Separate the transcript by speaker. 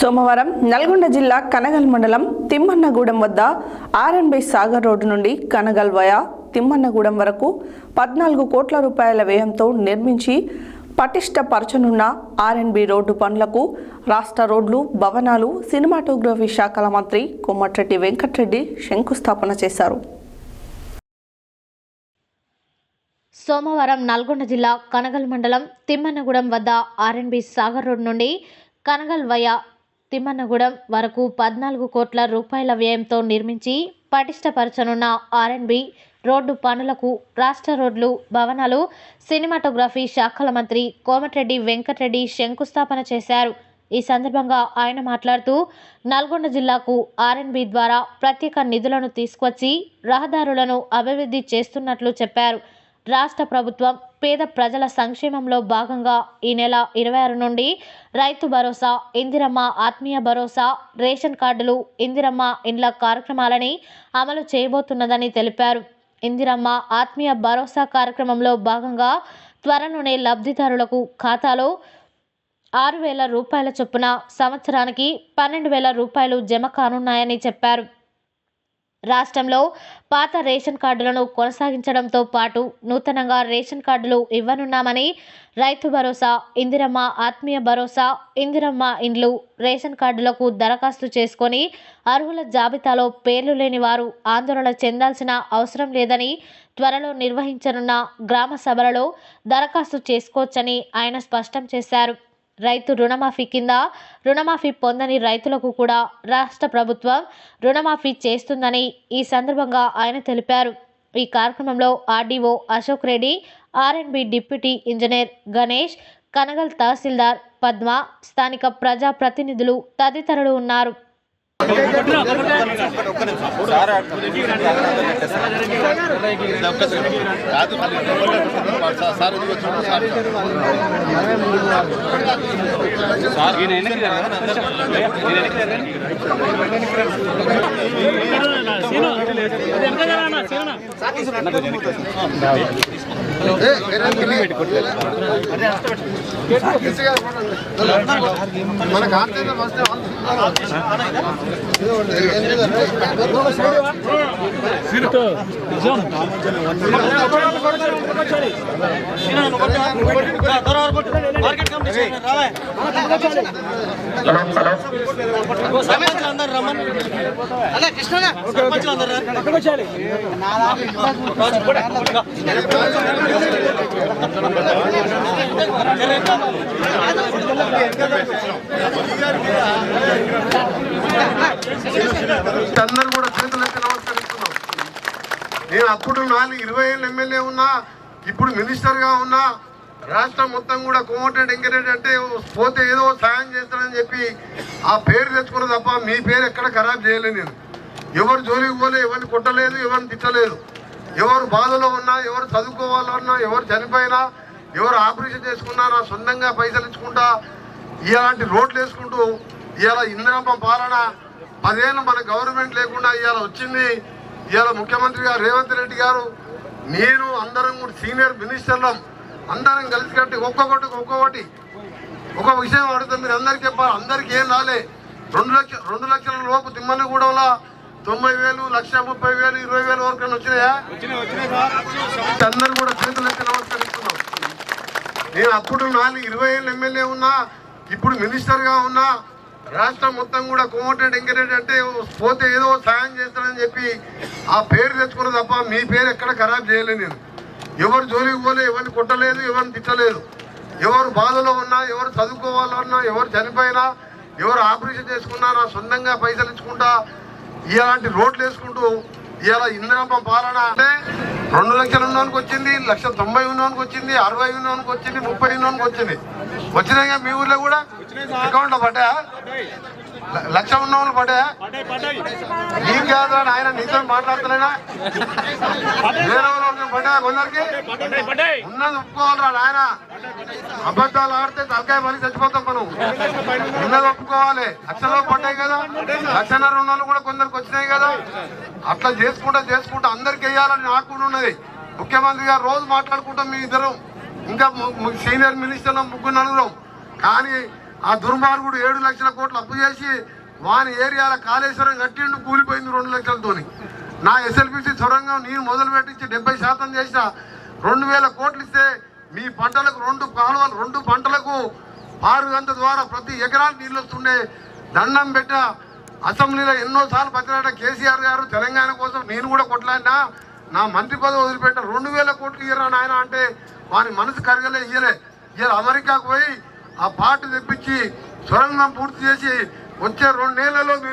Speaker 1: సోమవారం నల్గొండ జిల్లా కనగల్ మండలం తిమ్మన్నగూడెం వద్ద ఆర్ఎన్బి సాగర్ రోడ్డు నుండి కనగల్ వయా తిమ్మన్నగూడెం వరకు 14 కోట్ల రూపాయల వ్యయంతో నిర్మించి పటిష్టపరచనున్న ఆర్ఎన్బి రోడ్డు పనులకు రాష్ట్ర రోడ్లు, భవనాలు, సినిమాటోగ్రఫీ శాఖల మంత్రి కోమటిరెడ్డి వెంకటరెడ్డి శంకుస్థాపన చేశారు.
Speaker 2: సోమవారం నల్గొండ జిల్లా కనగల్ మండలం తిమ్మన్నగూడెం వద్ద ఆర్ఎన్బి సాగర్ రోడ్ నుండి కనగల్ వయా తిమ్మన్నగూడెం వరకు 14 కోట్ల రూపాయల వ్యయంతో నిర్మించి పటిష్టపరచనున్న ఆర్ఎన్బి రోడ్డు పనులకు రాష్ట్ర రోడ్లు, భవనాలు, సినిమాటోగ్రఫీ శాఖల మంత్రి కోమటిరెడ్డి వెంకటరెడ్డి శంకుస్థాపన చేశారు. ఈ సందర్భంగా ఆయన మాట్లాడుతూ నల్గొండ జిల్లాకు ఆర్ఎన్బి ద్వారా ప్రత్యేక నిధులను తీసుకొచ్చి రహదారులను అభివృద్ధి చేస్తున్నట్లు చెప్పారు. రాష్ట్ర ప్రభుత్వం పేద ప్రజల సంక్షేమంలో భాగంగా ఈ నెల 26 నుండి రైతు భరోసా, ఇందిరమ్మ ఆత్మీయ భరోసా, రేషన్ కార్డులు, ఇందిరమ్మ ఇండ్ల కార్యక్రమాలని అమలు చేయబోతున్నదని తెలిపారు. ఇందిరమ్మ ఆత్మీయ భరోసా కార్యక్రమంలో భాగంగా త్వరలోనే లబ్ధిదారులకు ఖాతాలో 6,000 రూపాయల చొప్పున సంవత్సరానికి 12,000 రూపాయలు జమ కానున్నాయని చెప్పారు. రాష్ట్రంలో పాత రేషన్ కార్డులను కొనసాగించడంతో పాటు నూతనంగా రేషన్ కార్డులు ఇవ్వనున్నామని, రైతు భరోసా, ఇందిరమ్మ ఆత్మీయ భరోసా, ఇందిరమ్మ ఇండ్లు రేషన్ కార్డులకు దరఖాస్తు చేసుకొని అర్హుల జాబితాలో పేర్లు లేని వారు ఆందోళన చెందాల్సిన అవసరం లేదని, త్వరలో నిర్వహించనున్న గ్రామ సభలలో దరఖాస్తు చేసుకోవచ్చని ఆయన స్పష్టం చేశారు. రైతు రుణమాఫీ కింద రుణమాఫీ పొందని రైతులకు కూడా రాష్ట్ర ప్రభుత్వం రుణమాఫీ చేస్తుందని ఈ సందర్భంగా ఆయన తెలిపారు. ఈ కార్యక్రమంలో RDO Ashok Reddy, RNB deputy engineer Ganesh, Kanagal తహసీల్దార్ పద్మ, స్థానిక ప్రజా ప్రతినిధులు తదితరులు ఉన్నారు.
Speaker 3: అందరూ కూడా చేతులెత్తి నమస్కరిస్తున్నాం. నేను అప్పుడు 20 ఏళ్ళు ఎమ్మెల్యే ఉన్నా, ఇప్పుడు మినిస్టర్గా ఉన్నా. రాష్ట్రం మొత్తం కూడా కోమటిరెడ్డి వెంకటరెడ్డి అంటే పోతే ఏదో సాయం చేస్తానని చెప్పి ఆ పేరు తెచ్చుకున్న తప్ప మీ పేరు ఎక్కడ ఖరాబ్ చేయలేదు. నేను ఎవరు జోలికి పోలే, ఎవరిని కొట్టలేదు, ఎవరిని తిట్టలేదు. ఎవరు బాధలో ఉన్నా, ఎవరు చదువుకోవాలన్నా, ఎవరు చనిపోయినా, ఎవరు ఆపరేషన్ చేసుకున్నా నా సొంతంగా పైసలు ఇచ్చుకుంటా ఇలాంటి రోడ్లు వేసుకుంటూ ఇవాళ ఇందిరమ్మ పాలన 10 ఏళ్ళు మన గవర్నమెంట్ లేకుండా ఇవాళ వచ్చింది. ఇవాళ ముఖ్యమంత్రి గారు రేవంత్ రెడ్డి గారు, నేను అందరం కూడా సీనియర్ మినిస్టర్లం అందరం కలిసి కట్టి ఒక్కొక్కటి ఒక విషయం అడుగుతాం. మీరు అందరికీ చెప్పాలి. అందరికీ ఏం రాలే. 2 లక్షల లోపు తిమ్మన్నగూడెంలో 90,000, 1,30,000, 20,000 వరకు వచ్చినాయా? అందరూ కూడా చేతులెత్తి నమస్కరిస్తున్నాం. నేను అప్పుడు 20 ఏళ్ళు ఎమ్మెల్యే ఉన్నా, ఇప్పుడు మినిస్టర్గా ఉన్నా. రాష్ట్రం మొత్తం కూడా కోమటిరెడ్డి వెంకటరెడ్డి అంటే పోతే ఏదో సాయం చేస్తానని చెప్పి ఆ పేరు తెచ్చుకున్న తప్ప మీ పేరు ఎక్కడ ఖరాబ్ చేయలేదు. నేను ఎవరు జోలికి పోలే, ఎవరిని కొట్టలేదు, ఎవరిని తిట్టలేదు. ఎవరు బాధలో ఉన్నా, ఎవరు చదువుకోవాలన్నా, ఎవరు చనిపోయినా, ఎవరు ఆపరేషన్ చేసుకున్నా నా సొంతంగా పైసలు ఇచ్చుకుంటా ఇలాంటి రోడ్లు వేసుకుంటూ ఇవాళ ఇందిరమ్మ పాలన అంటే 2 లక్షలు ఉన్నోనికి వచ్చింది, 1,90,000 ఉన్నోనికి వచ్చింది, 60 ఉన్నోనికి వచ్చింది, 30 ఉన్నోనికి వచ్చింది. వచ్చినాయిగా మీ ఊర్లో కూడా అకౌంట్లో పడ్డాయా? 1,00,000 ఉన్నోళ్ళు పడ్డాయా? నీకు కాదు ఆయన నీతో మాట్లాడుతున్నాయినా వేరే వాళ్ళు పడ్డాయా? కొందరికి ఉన్నది ఒప్పుకోవాలరా ఆయన. అబద్ధాలు ఆడితే తలకాయ పని చచ్చిపోతాం మనం. ఉన్నది ఒప్పుకోవాలి. 1,00,000 పడ్డాయి కదా, 1,50,000 ఉన్నోళ్ళు కూడా కొందరికి వచ్చినాయి కదా. అట్లా చేసుకుంటా అందరికి వేయాలని నాకు కూడా ఉన్నది. ముఖ్యమంత్రి గారు రోజు మాట్లాడుకుంటాం మీ ఇద్దరం, ఇంకా సీనియర్ మినిస్టర్లు 3-4. కానీ ఆ దుర్మార్గుడు 7 లక్షల కోట్లు అప్పు చేసి వాని ఏరియాల కాళేశ్వరం కట్టిండు, కూలిపోయింది 2 లక్షలతోని. నా ఎస్ఎల్బిసి సొరంగం నేను మొదలు పెట్టించి 70% చేసిన 2000 కోట్లు ఇస్తే మీ పంటలకు 2 కాలువలు 2 పంటలకు పారుగంత ద్వారా ప్రతి ఎకరానికి నీళ్ళు వస్తుండే. దండం పెట్ట అసెంబ్లీలో ఎన్నోసార్లు బతిలాట కేసీఆర్ గారు తెలంగాణ కోసం నేను కూడా కొట్లాడినా, నా మంత్రి పదవి వదిలిపెట్ట 2000 కోట్లు ఇయ్యరా నాయన అంటే వాని మనసు కరగలే, ఇయ్యలే. ఇలా అమెరికాకు పోయి ఆ పాటు తెప్పించి సొరంగం పూర్తి చేసి వచ్చే 2 నెలల్లో మీరు